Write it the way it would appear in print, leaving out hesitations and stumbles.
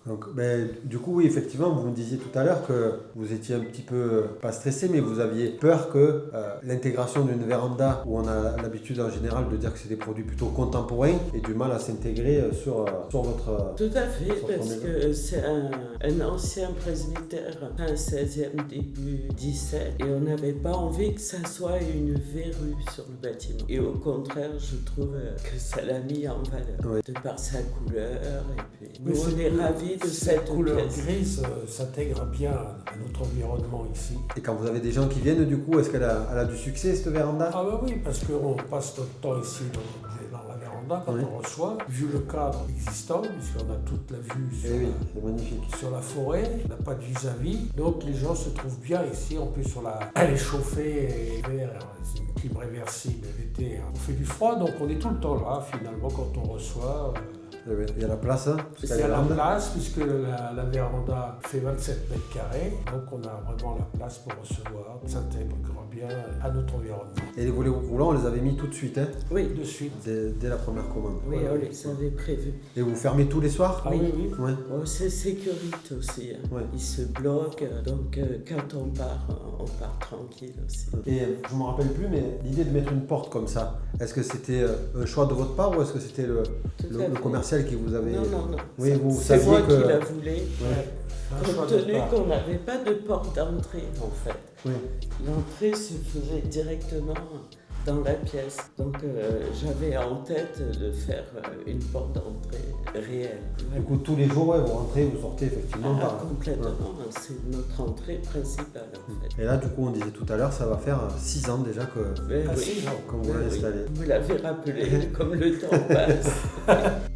Donc, du coup, oui, effectivement, vous me disiez tout à l'heure que vous étiez un petit peu, pas stressé, mais vous aviez peur que l'intégration d'une véranda, où on a l'habitude en général de dire que c'est des produits plutôt contemporains, ait du mal à s'intégrer sur votre... Tout à fait, sur parce ton que c'est un ancien presbytère, fin 16e, début 17, et on n'avait pas envie que ça soit une verrue sur le bâtiment. Et au contraire, je trouve que ça l'a mis en valeur, de par sa couleur, et puis nous on est ravis de cette couleur pièce. grise s'intègre bien à notre environnement ici. Et quand vous avez des gens qui viennent, du coup, est-ce qu'elle a du succès, cette véranda? Ah bah oui, parce qu'on passe notre temps ici dans la véranda quand on reçoit, vu le cadre existant, puisqu'on a toute la vue c'est magnifique. sur la forêt, on n'a pas de vis-à-vis, donc les gens se trouvent bien ici, en plus elle est chauffée, c'est une clim réversible, l'été on fait du froid, donc on est tout le temps là finalement quand on reçoit. Il y a la place, hein? Il y a la place, puisque la véranda fait 27 mètres carrés, donc on a vraiment la place pour recevoir, s'intègre bien à notre environnement. Et les volets roulants, on les avait mis tout de suite, hein? Oui, De suite. Dès la première commande. oui, on les avait prévus. Et vous fermez tous les soirs? Ah oui, oui. Ouais. Oh, c'est sécurité aussi, hein. Ouais. Ils se bloquent, donc quand on part tranquille aussi. Et je ne me rappelle plus, mais l'idée de mettre une porte comme ça, est-ce que c'était un choix de votre part ou est-ce que c'était le commercial qui vous avait... Non. Oui, vous c'est saviez moi que... qui la voulais. Un choix Compte de tenu part. qu'on n'avait pas de porte d'entrée en fait. Oui. L'entrée se faisait directement dans la pièce. Donc j'avais en tête de faire une porte d'entrée réelle. Du coup, tous les jours, vous rentrez, vous sortez effectivement par... Complètement, c'est notre entrée principale en fait. Et là, du coup, on disait tout à l'heure, ça va faire 6 ans déjà que Mais oui, 6 ans. vous l'avez installé. vous l'avez rappelé comme le temps passe.